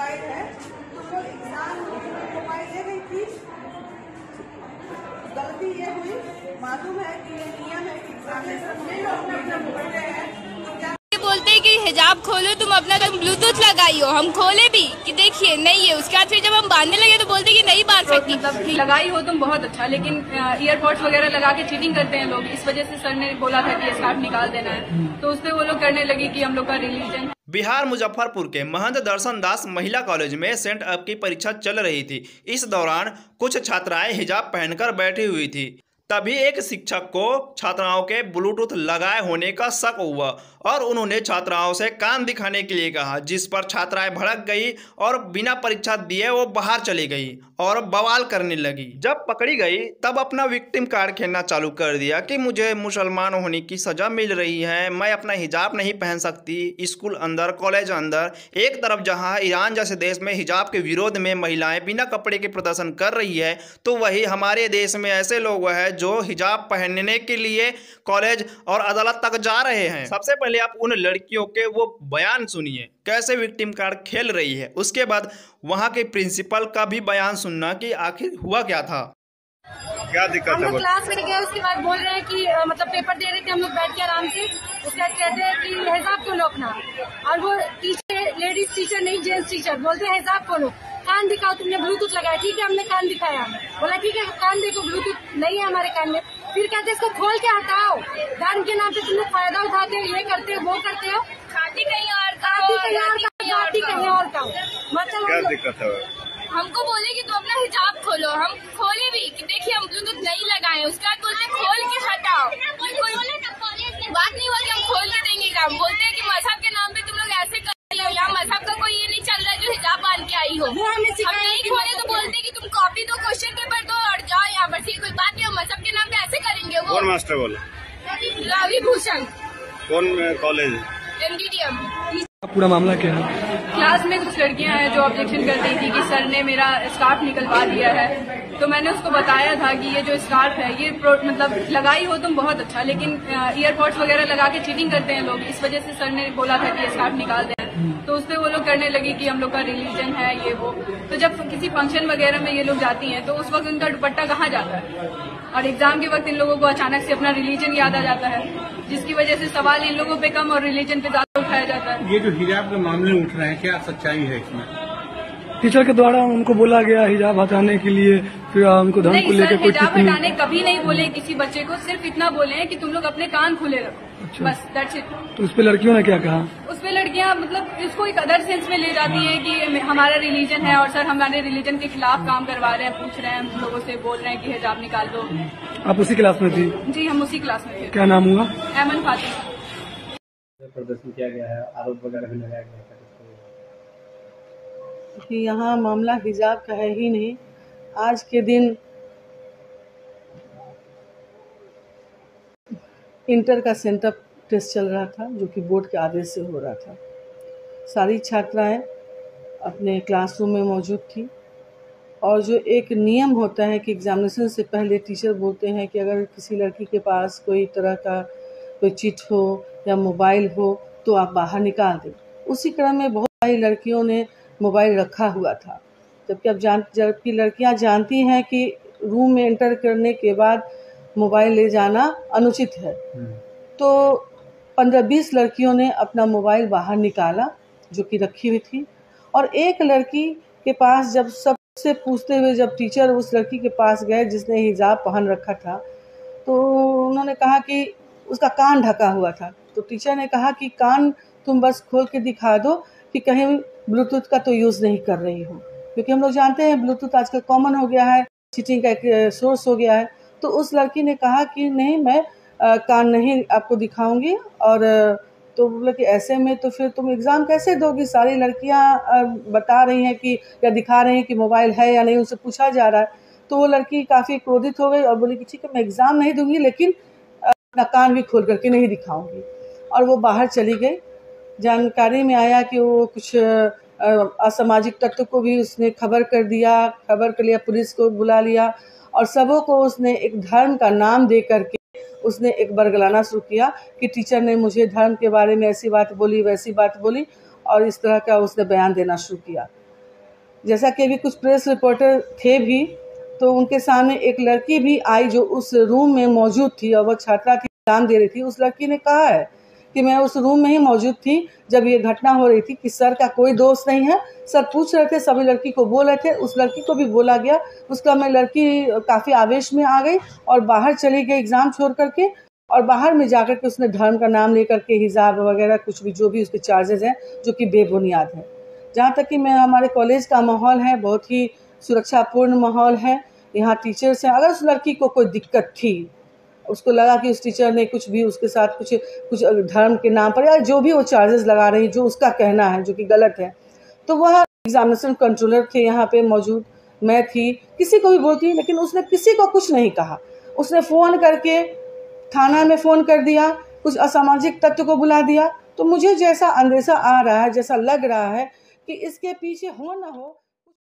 Mobile है तो वो एग्जाम मोबाइल ले गई थी। गलती ये हुई, मालूम है कि ये नियम है कि एग्जामिनेशन में अपना बोलते हैं तो क्या बोलते हैं कि हिजाब खोलो तुम अपना, तुम ब्लूटूथ लगाइयो। हम खोले भी कि देखिए नहीं है, उसके बाद फिर जब हम बांधने लगे तो बोलते कि नहीं बांध सकती। मतलब लगाई हो तुम बहुत अच्छा, लेकिन ईयरपोर्ट्स वगैरह लगा के चीटिंग करते हैं लोग। इस वजह से सर ने बोला था कि स्कार्फ निकाल देना है, तो उसपे वो लोग करने लगी कि हम लोग का रिलीजन। बिहार मुजफ्फरपुर के महंत दर्शन दास महिला कॉलेज में सेंट अप की परीक्षा चल रही थी। इस दौरान कुछ छात्राएं हिजाब पहनकर बैठी हुई थी। तभी एक शिक्षक को छात्राओं के ब्लूटूथ लगाए होने का शक हुआ और उन्होंने छात्राओं से कान दिखाने के लिए कहा, जिस पर छात्राएं भड़क गई और बिना परीक्षा दिए वो बाहर चली गई और बवाल करने लगी। जब पकड़ी गई तब अपना विक्टिम कार्ड खेलना चालू कर दिया कि मुझे मुसलमान होने की सजा मिल रही है, मैं अपना हिजाब नहीं पहन सकती। स्कूल अंदर, कॉलेज अंदर, एक तरफ जहां ईरान जैसे देश में हिजाब के विरोध में महिलाएं बिना कपड़े के प्रदर्शन कर रही है, तो वही हमारे देश में ऐसे लोग हैं जो हिजाब पहनने के लिए कॉलेज और अदालत तक जा रहे हैं। सबसे पहले आप उन लड़कियों के वो बयान सुनिए कैसे विक्टिम कार्ड खेल रही है, उसके बाद वहां के प्रिंसिपल का भी बयान सुनना कि आखिर हुआ क्या था, क्या दिक्कत है। हम लोग क्लास में गए, उसके बाद बोल रहे हैं कि मतलब पेपर दे रहे थे हम लोग बैठ के आराम से। उसके बाद कहते हैं कि हिजाब खोलो अपना, और वो टीचर, लेडीज टीचर नहीं जेंट्स टीचर, बोलते हैं हिजाब खोलो, कान दिखाओ, तुमने ब्लूटूथ लगाया। ठीक है, हमने कान दिखाया, बोला ठीक है कान देखो, ब्लूटूथ नहीं है हमारे कान में। फिर कहते हैं इसको खोल के हटाओ, धर्म के नाम पे तुम लोग फायदा उठाते हो, ये करते हो वो करते हो, खाती कहीं और का, खाती कहीं और का। मतलब क्या दिक्कत है। हमको बोले कि तुम अपना हिजाब खोलो, हम खोले भी कि देखिए हम ब्लूटूथ नहीं लगाए। उसके बाद बोलते खोल के हटाओ, कोई बात नहीं हुआ कि हम खोल के देंगे काम। बोलते हैं कि मजहब के नाम पे तुम लोग ऐसे कर रही हो, यहाँ मजहब का कोई ये नहीं चल रहा है जो हिजाब बांध के आई हो। हम नहीं खोले तो बोलते कि तुम कॉपी दो, क्वेश्चन पेपर दो और जाओ यहाँ पर। कोई बात नहीं, हम मजहब के नाम पे ऐसे करेंगे। वो कौन मास्टर बोला? रवि भूषण। कौन कॉलेज? MDDM। पूरा मामला क्या है? क्लास में कुछ लड़कियां हैं जो ऑब्जेक्शन कर रही थी कि सर ने मेरा स्कार्फ निकलवा दिया है, तो मैंने उसको बताया था कि ये जो स्कार्फ है ये मतलब लगाई हो तुम बहुत अच्छा, लेकिन ईयरपोर्ट्स वगैरह लगा के चीटिंग करते हैं लोग। इस वजह से सर ने बोला था कि स्कार्फ निकाल दें, तो उसपे वो लोग करने लगी कि हम लोग का रिलीजन है ये वो। तो जब किसी फंक्शन वगैरह में ये लोग जाती हैं तो उस वक्त उनका दुपट्टा कहाँ जाता है, और एग्जाम के वक्त इन लोगों को अचानक से अपना रिलीजन याद आ जाता है, जिसकी वजह से सवाल इन लोगों पे कम और रिलीजन पे ज्यादा उठाया जाता है। ये जो हिजाब के मामले उठ रहे हैं, क्या सच्चाई है इसमें? टीचर के द्वारा उनको बोला गया हिजाब हटाने के लिए, फिर उनको धर्म को लेकर कोई हिजाब हटाने कभी नहीं बोले किसी बच्चे को, सिर्फ इतना बोले हैं कि तुम लोग अपने कान खुले रखो। अच्छा। बस दैट्स इट। तो उस पे लड़कियों ने क्या कहा? उस पे लड़कियां मतलब इसको एक अदर सेंस में ले जाती है कि हमारा रिलीजन है और सर हमारे रिलीजन के खिलाफ काम करवा रहे हैं, पूछ रहे हैं हम लोगों से, बोल रहे हैं कि हिजाब निकाल दो। आप उसी क्लास में थी? जी हम उसी क्लास में थे। क्या नाम हुआ? एमन फातिमा। प्रदर्शन किया गया है, आरोप वगैरह भी लगाया गया है कि यहाँ मामला हिजाब का है ही नहीं। आज के दिन इंटर का सेंटअप टेस्ट चल रहा था, जो कि बोर्ड के आदेश से हो रहा था। सारी छात्राएं अपने क्लासरूम में मौजूद थी, और जो एक नियम होता है कि एग्जामिनेशन से पहले टीचर बोलते हैं कि अगर किसी लड़की के पास कोई तरह का कोई चिट हो या मोबाइल हो तो आप बाहर निकाल दें। उसी क्रम में बहुत सारी लड़कियों ने मोबाइल रखा हुआ था, जबकि लड़कियां जानती हैं कि रूम में एंटर करने के बाद मोबाइल ले जाना अनुचित है। तो 15-20 लड़कियों ने अपना मोबाइल बाहर निकाला जो कि रखी हुई थी, और एक लड़की के पास जब सबसे पूछते हुए जब टीचर उस लड़की के पास गए जिसने हिजाब पहन रखा था, तो उन्होंने कहा कि उसका कान ढका हुआ था। तो टीचर ने कहा कि कान तुम बस खोल के दिखा दो कि कहीं ब्लूटूथ का तो यूज़ नहीं कर रही हो, क्योंकि हम लोग जानते हैं ब्लूटूथ आजकल कॉमन हो गया है, चीटिंग का एक सोर्स हो गया है। तो उस लड़की ने कहा कि नहीं, मैं कान नहीं आपको दिखाऊंगी। और तो बोला कि ऐसे में तो फिर तुम एग्ज़ाम कैसे दोगी? सारी लड़कियां बता रही हैं कि या दिखा रही हैं कि मोबाइल है या नहीं, उनसे पूछा जा रहा है। तो वो लड़की काफ़ी क्रोधित हो गई और बोली कि ठीक है मैं एग्ज़ाम नहीं दूंगी, लेकिन अपना कान भी खोल करके नहीं दिखाऊंगी, और वो बाहर चली गई। जानकारी में आया कि वो कुछ असामाजिक तत्व को भी उसने खबर कर लिया, पुलिस को बुला लिया, और सबों को उसने एक धर्म का नाम दे करके उसने एक बरगलाना शुरू किया कि टीचर ने मुझे धर्म के बारे में ऐसी बात बोली, वैसी बात बोली, और इस तरह का उसने बयान देना शुरू किया। जैसा कि अभी कुछ प्रेस रिपोर्टर थे भी, तो उनके सामने एक लड़की भी आई जो उस रूम में मौजूद थी और वह छात्रा थी, एग्जाम दे रही थी। उस लड़की ने कहा है कि मैं उस रूम में ही मौजूद थी जब ये घटना हो रही थी, कि सर का कोई दोष नहीं है। सर पूछ रहे थे, सभी लड़की को बोल रहे थे, उस लड़की को भी बोला गया। उसका में लड़की काफ़ी आवेश में आ गई और बाहर चली गई एग्ज़ाम छोड़ करके, और बाहर में जाकर के उसने धर्म का नाम लेकर के हिजाब वगैरह कुछ भी जो भी उसके चार्जेस हैं जो कि बेबुनियाद है। जहाँ तक कि मैं हमारे कॉलेज का माहौल है बहुत ही सुरक्षापूर्ण माहौल है। यहाँ टीचर्स हैं। अगर उस लड़की को कोई दिक्कत थी, उसको लगा कि उस टीचर ने कुछ भी उसके साथ कुछ धर्म के नाम पर या जो भी वो चार्जेस लगा रही, जो उसका कहना है जो कि गलत है, तो वह एग्जामिनेशन कंट्रोलर थे यहाँ पे मौजूद, मैं थी, किसी को भी बोलती, लेकिन उसने किसी को कुछ नहीं कहा। उसने फ़ोन करके थाना में फ़ोन कर दिया, कुछ असामाजिक तत्व को बुला दिया। तो मुझे जैसा अंदेशा आ रहा है, जैसा लग रहा है कि इसके पीछे हो ना हो